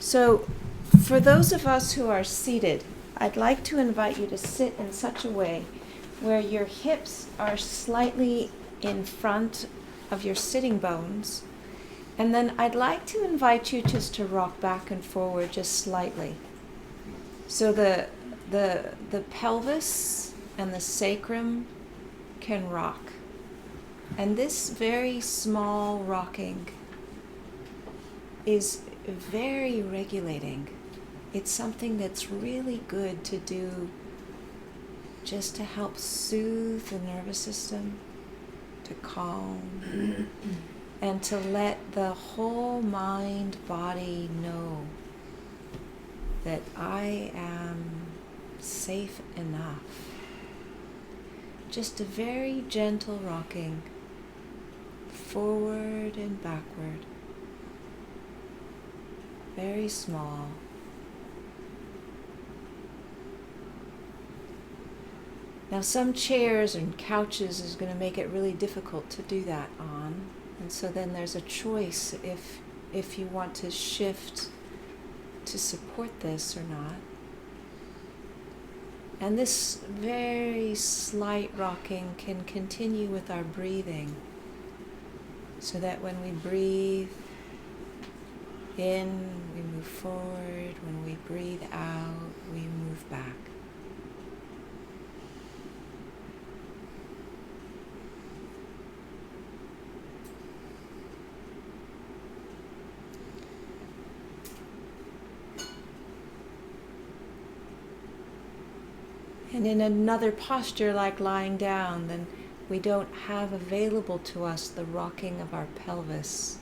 So, for those of us who are seated, I'd like to invite you to sit in such a way where your hips are slightly in front of your sitting bones. And then I'd like to invite you just to rock back and forward just slightly. So the pelvis and the sacrum can rock. And this very small rocking is very regulating. It's something that's really good to do just to help soothe the nervous system, to calm, and to let the whole mind, body know that I am safe enough. Just a very gentle rocking forward and backward. Very small. Now some chairs and couches is going to make it really difficult to do that on. And so then there's a choice if you want to shift to support this or not. And this very slight rocking can continue with our breathing, so that when we breathe in, we move forward. When we breathe out, we move back. And in another posture like lying down, then we don't have available to us the rocking of our pelvis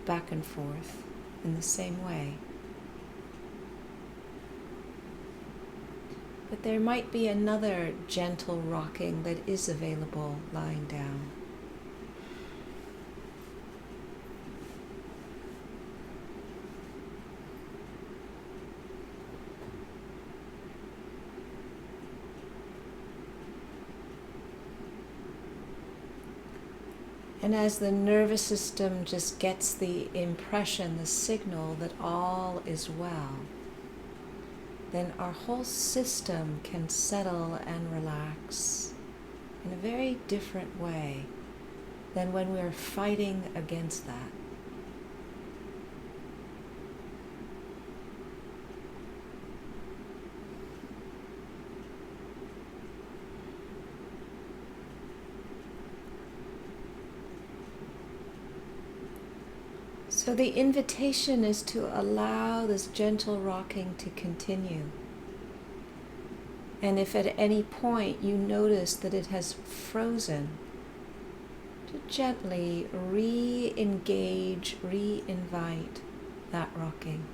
back and forth in the same way. But there might be another gentle rocking that is available lying down. And as the nervous system just gets the impression, the signal that all is well, then our whole system can settle and relax in a very different way than when we're fighting against that. So the invitation is to allow this gentle rocking to continue. And if at any point you notice that it has frozen, to gently re-engage, re-invite that rocking.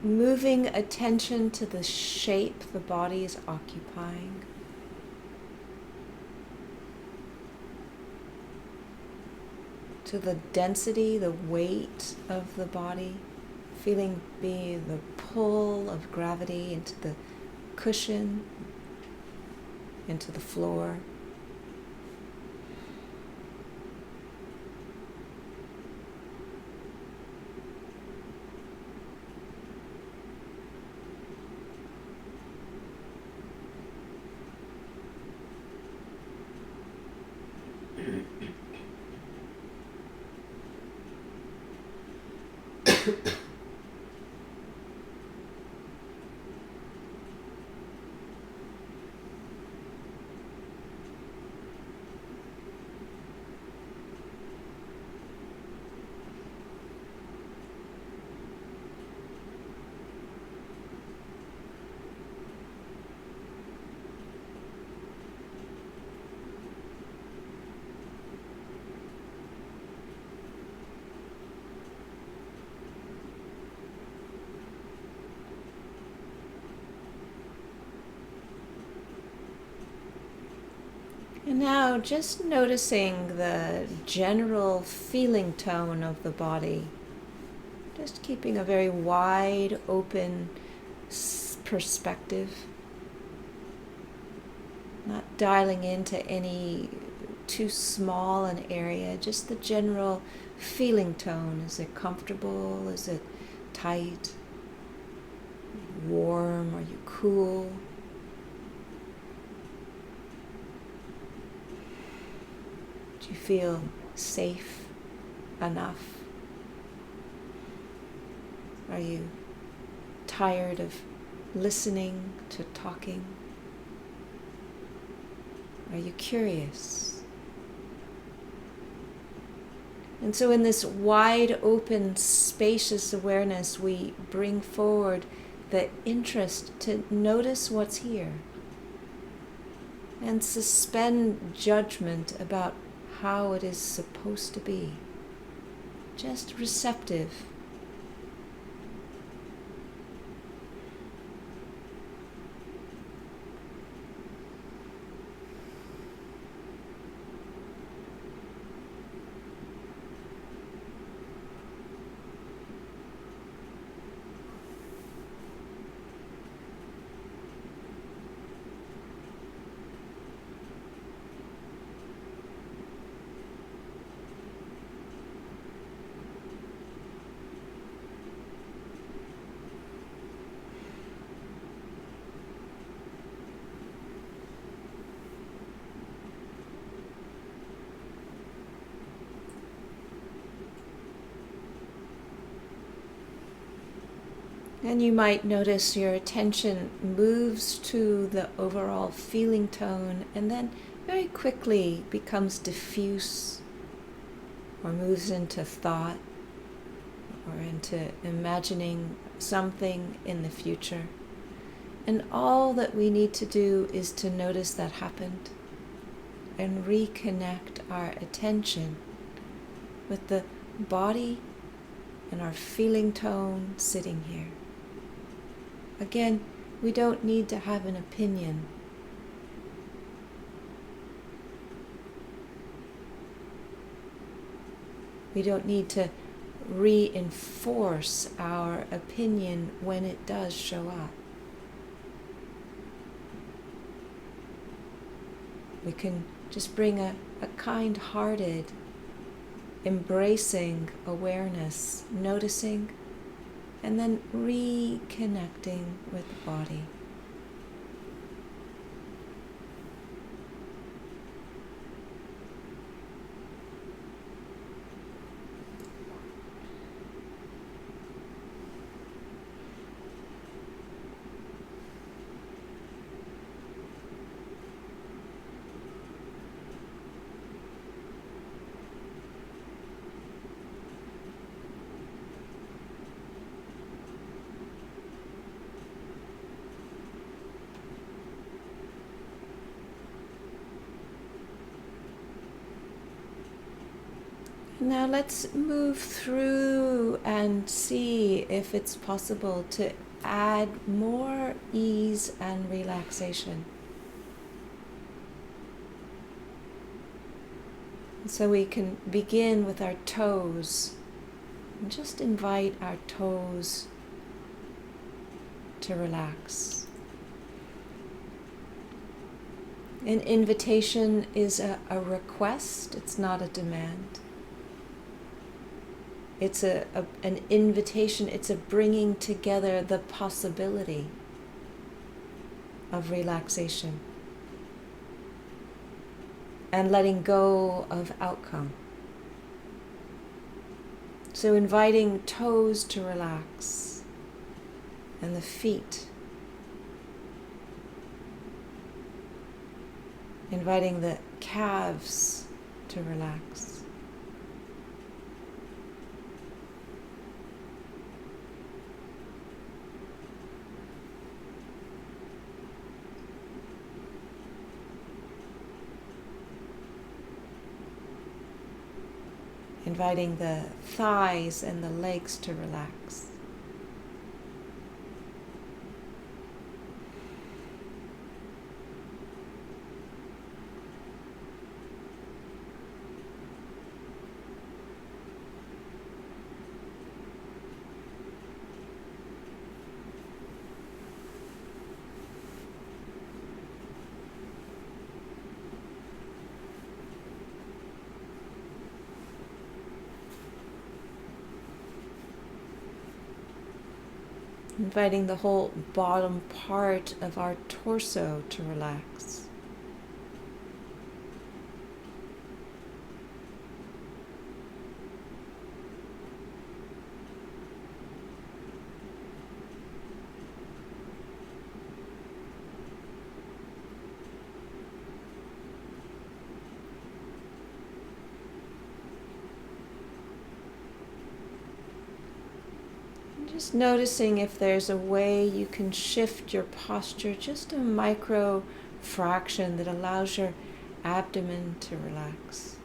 Moving attention to the shape the body is occupying. To the density, the weight of the body, feeling the pull of gravity into the cushion, into the floor. And now just noticing the general feeling tone of the body. Just keeping a very wide open perspective. Not dialing into any too small an area, just the general feeling tone. Is it comfortable? Is it tight? Warm? Are you cool? Do you feel safe enough? Are you tired of listening to talking? Are you curious? And so in this wide open, spacious awareness, we bring forward the interest to notice what's here and suspend judgment about how it is supposed to be. Just receptive. And you might notice your attention moves to the overall feeling tone and then very quickly becomes diffuse or moves into thought or into imagining something in the future. And all that we need to do is to notice that happened and reconnect our attention with the body and our feeling tone sitting here. Again, we don't need to have an opinion. We don't need to reinforce our opinion when it does show up. We can just bring a kind-hearted, embracing awareness, noticing, and then reconnecting with the body. Now let's move through and see if it's possible to add more ease and relaxation. So we can begin with our toes and just invite our toes to relax. An invitation is a request, it's not a demand. It's an invitation, it's a bringing together the possibility of relaxation and letting go of outcome. So inviting toes to relax and the feet. Inviting the calves to relax. Inviting the thighs and the legs to relax. Inviting the whole bottom part of our torso to relax. Just noticing if there's a way you can shift your posture just a micro fraction that allows your abdomen to relax.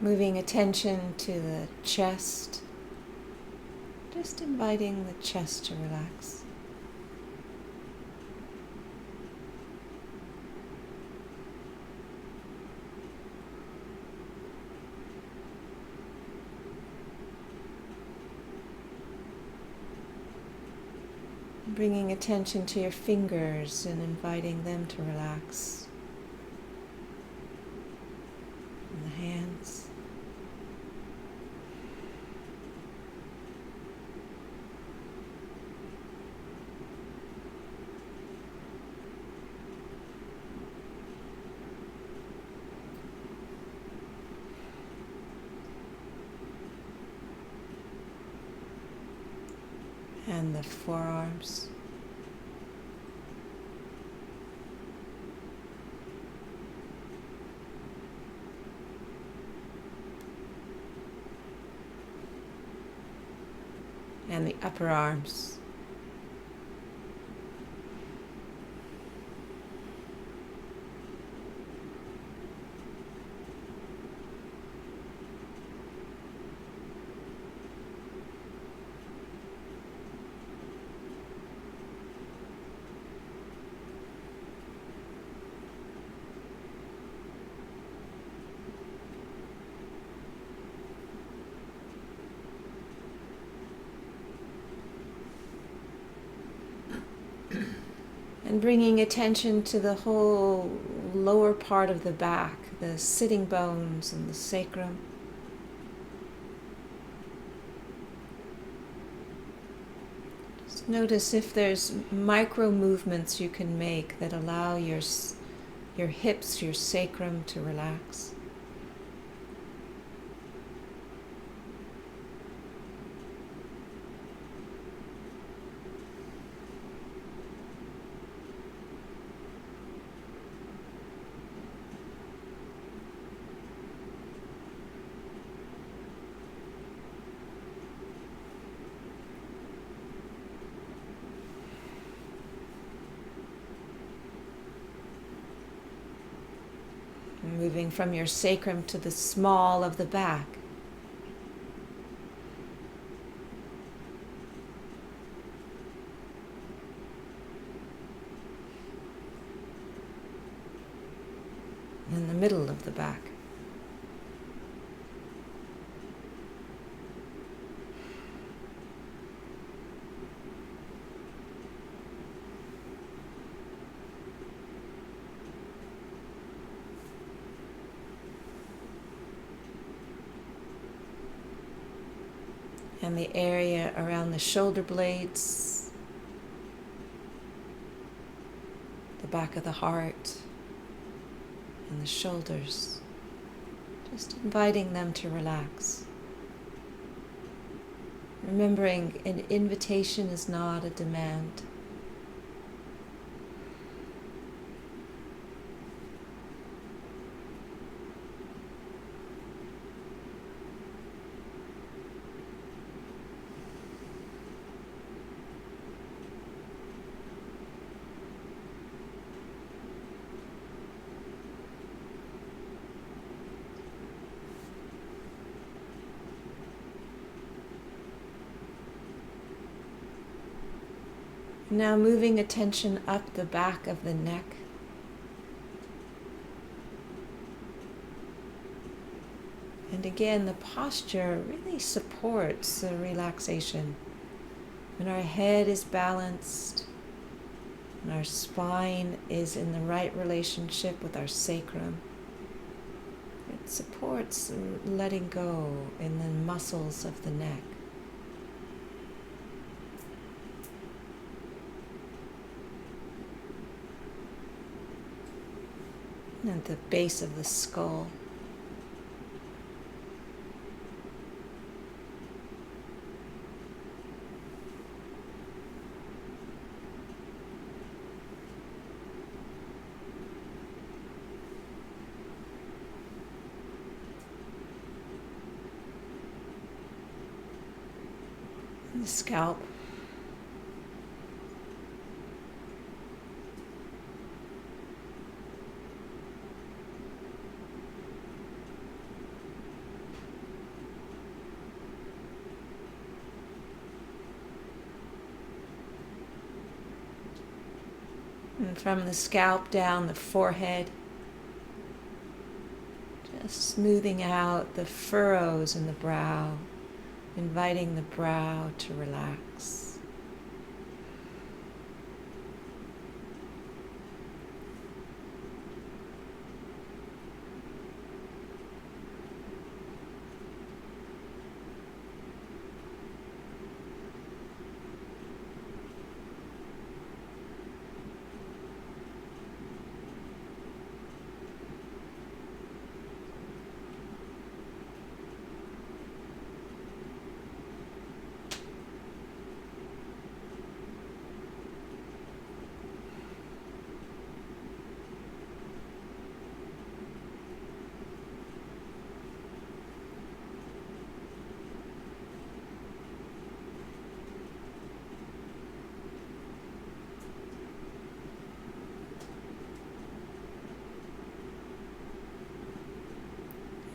Moving attention to the chest, just inviting the chest to relax. Bringing attention to your fingers and inviting them to relax. And the hands. And the forearms. And the upper arms. And bringing attention to the whole lower part of the back, the sitting bones and the sacrum. Just notice if there's micro movements you can make that allow your hips, your sacrum to relax. Moving from your sacrum to the small of the back. In the middle of the back. And the area around the shoulder blades, the back of the heart, and the shoulders. Just inviting them to relax. Remembering an invitation is not a demand. Now moving attention up the back of the neck. And again, the posture really supports the relaxation. When our head is balanced and our spine is in the right relationship with our sacrum, it supports letting go in the muscles of the neck. And at the base of the skull. And the scalp. And from the scalp down the forehead, just smoothing out the furrows in the brow, inviting the brow to relax.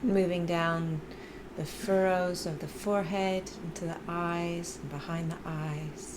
Moving down the furrows of the forehead into the eyes and behind the eyes.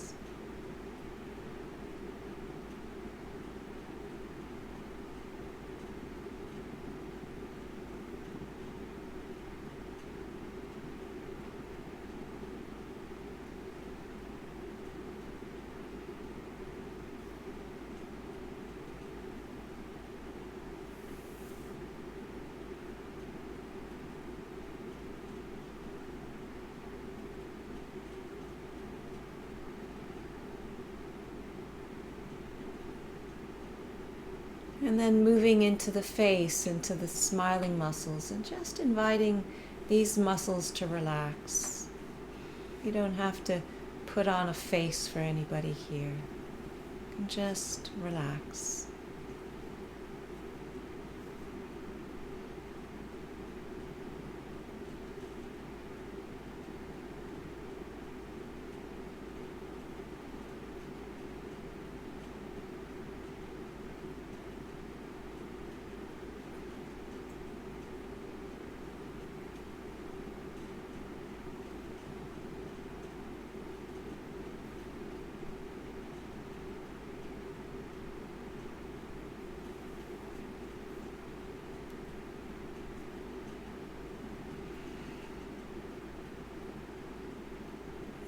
And then moving into the face, into the smiling muscles, and just inviting these muscles to relax. You don't have to put on a face for anybody here. You can just relax.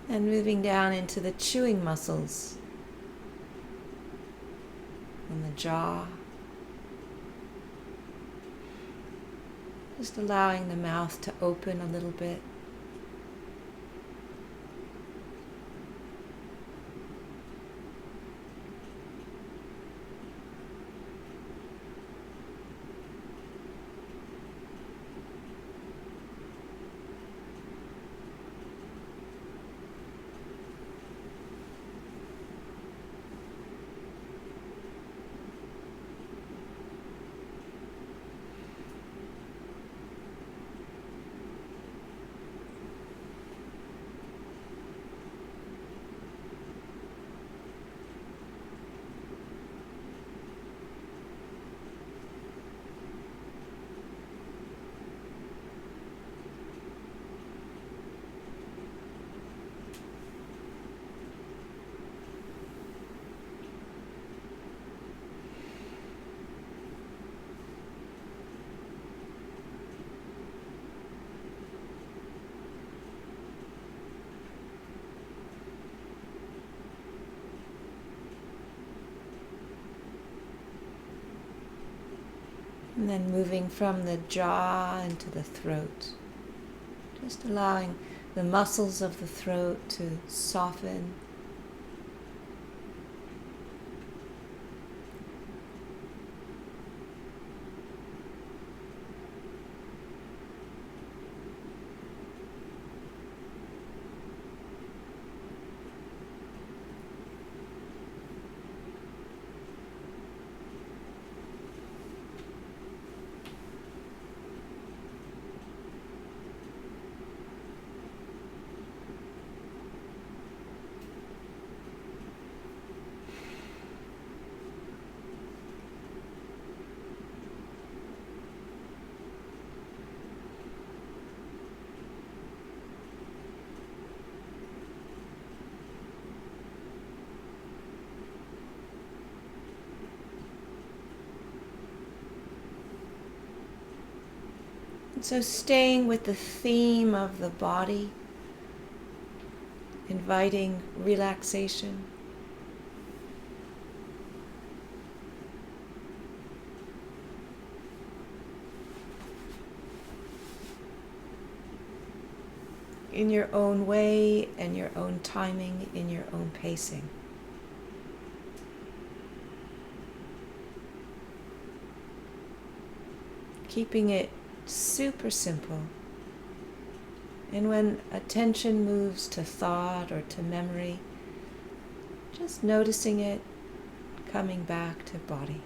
And moving down into the chewing muscles and the jaw. Just allowing the mouth to open a little bit. And then moving from the jaw into the throat. Just allowing the muscles of the throat to soften. So staying with the theme of the body, inviting relaxation. In your own way and your own timing, in your own pacing. Keeping it super simple. And when attention moves to thought or to memory, just noticing it, coming back to body.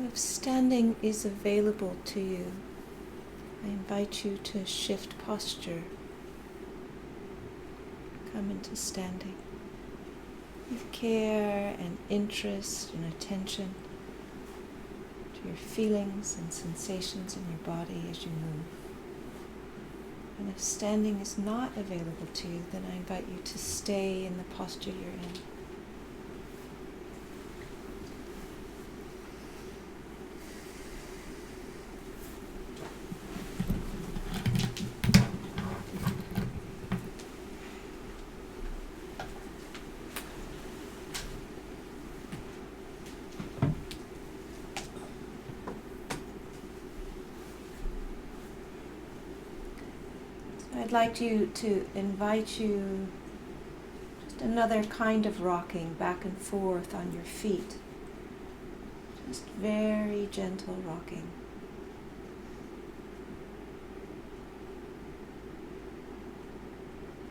if standing is available to you, I invite you to shift posture. Come into standing with care and interest and attention to your feelings and sensations in your body as you move. And if standing is not available to you, then I invite you to stay in the posture you're in. I'd like to invite you just another kind of rocking back and forth on your feet. Just very gentle rocking.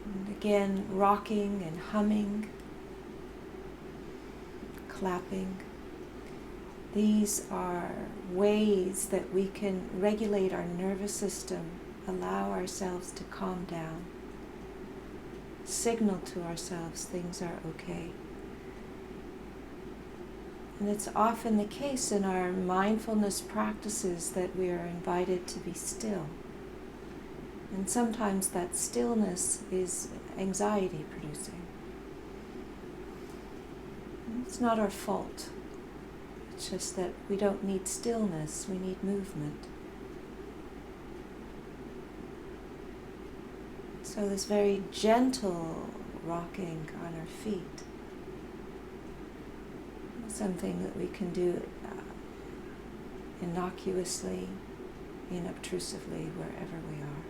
And again, rocking and humming, clapping. These are ways that we can regulate our nervous system, allow ourselves to calm down, signal to ourselves things are okay. And it's often the case in our mindfulness practices that we are invited to be still. And sometimes that stillness is anxiety producing. It's not our fault. It's just that we don't need stillness, we need movement. So this very gentle rocking on our feet is something that we can do innocuously, inobtrusively, wherever we are.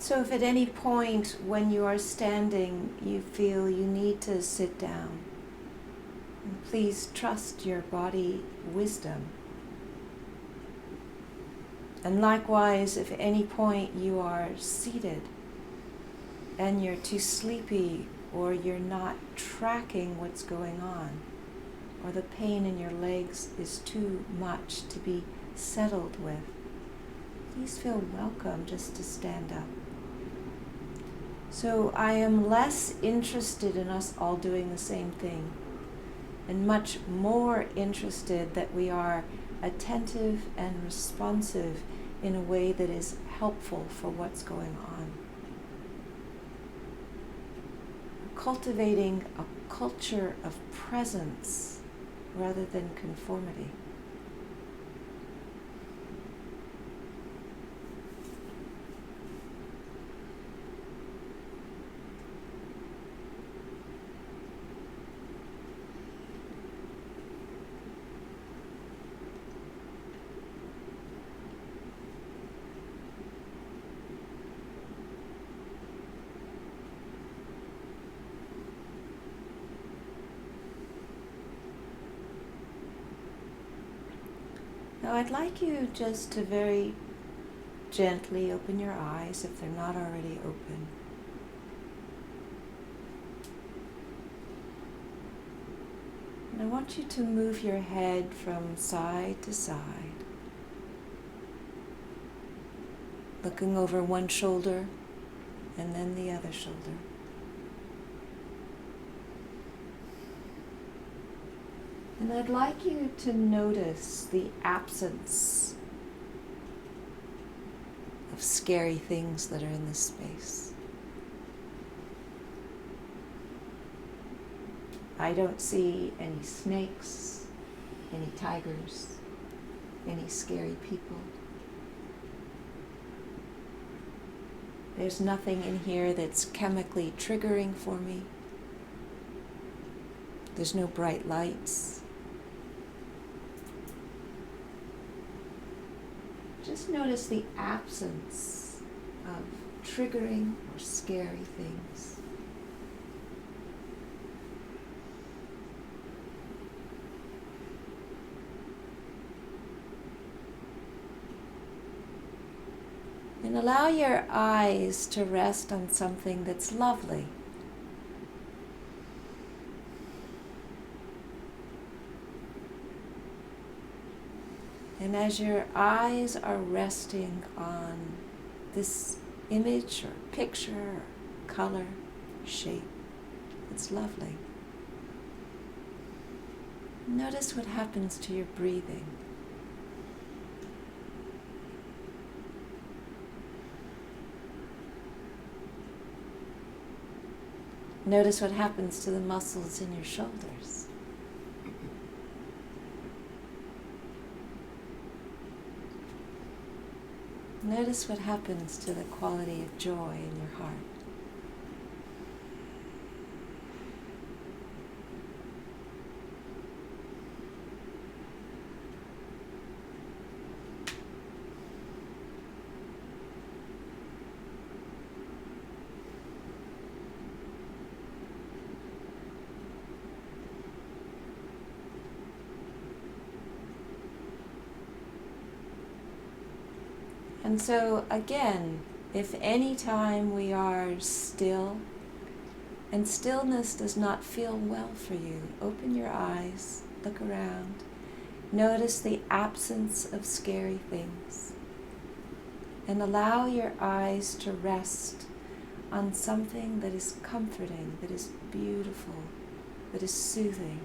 So if at any point when you are standing you feel you need to sit down, please trust your body wisdom. And likewise, if at any point you are seated and you're too sleepy or you're not tracking what's going on, or the pain in your legs is too much to be settled with, please feel welcome just to stand up. So I am less interested in us all doing the same thing, and much more interested that we are attentive and responsive in a way that is helpful for what's going on. Cultivating a culture of presence rather than conformity. Now I'd like you just to very gently open your eyes if they're not already open. And I want you to move your head from side to side, looking over one shoulder and then the other shoulder. And I'd like you to notice the absence of scary things that are in this space. I don't see any snakes. any tigers, any scary people. There's nothing in here that's chemically triggering for me. There's no bright lights. Just notice the absence of triggering or scary things. And allow your eyes to rest on something that's lovely. And as your eyes are resting on this image or picture or color, shape, it's lovely. Notice what happens to your breathing. Notice what happens to the muscles in your shoulders. Notice what happens to the quality of joy in your heart. And so again, if any time we are still, and stillness does not feel well for you, open your eyes, look around, notice the absence of scary things, and allow your eyes to rest on something that is comforting, that is beautiful, that is soothing.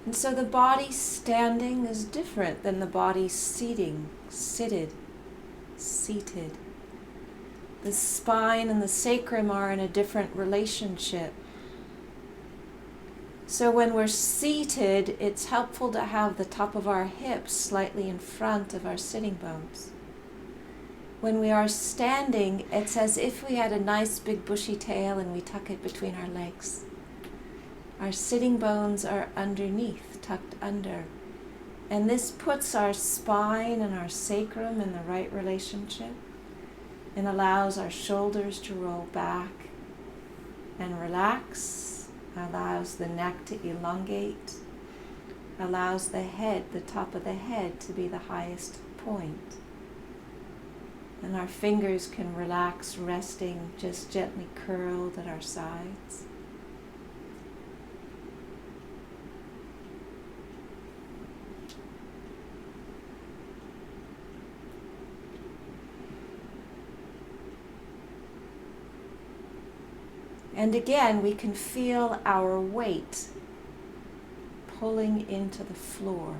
And so the body standing is different than the body seated. The spine and the sacrum are in a different relationship. So when we're seated, it's helpful to have the top of our hips slightly in front of our sitting bones. When we are standing, it's as if we had a nice big bushy tail and we tuck it between our legs. Our sitting bones are underneath, tucked under. And this puts our spine and our sacrum in the right relationship and allows our shoulders to roll back and relax, allows the neck to elongate, allows the head, the top of the head, to be the highest point. And our fingers can relax, resting just gently curled at our sides. And again, we can feel our weight pulling into the floor.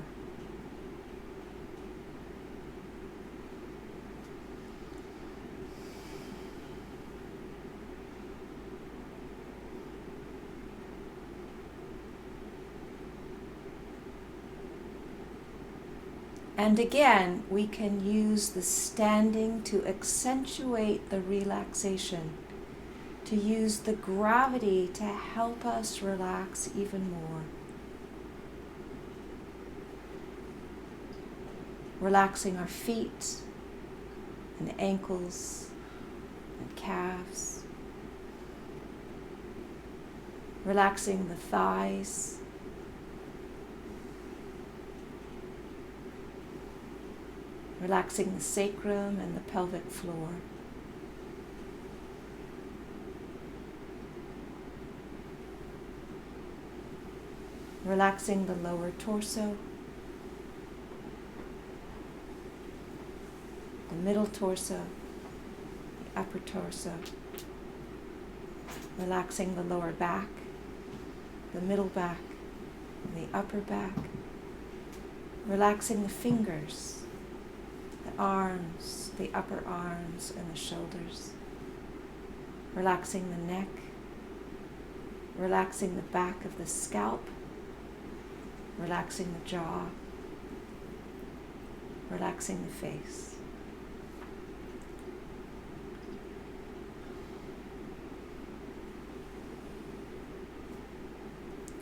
And again, we can use the standing to accentuate the relaxation, to use the gravity to help us relax even more. Relaxing our feet and ankles and calves. Relaxing the thighs. Relaxing the sacrum and the pelvic floor. Relaxing the lower torso, the middle torso, the upper torso. Relaxing the lower back, the middle back, and the upper back. Relaxing the fingers, the arms, the upper arms, and the shoulders. Relaxing the neck, relaxing the back of the scalp, relaxing the jaw, relaxing the face.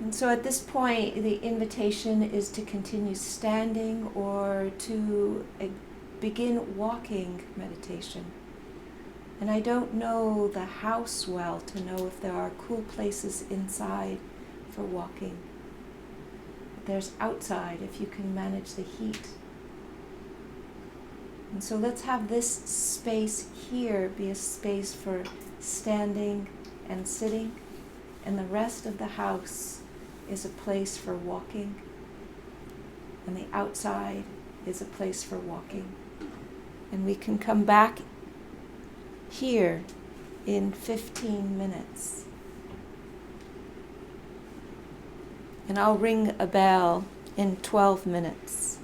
And so at this point, the invitation is to continue standing or to begin walking meditation. And I don't know the house well to know if there are cool places inside for walking. There's outside if you can manage the heat. And so let's have this space here be a space for standing and sitting, and the rest of the house is a place for walking, and the outside is a place for walking. And we can come back here in 15 minutes. And I'll ring a bell in 12 minutes.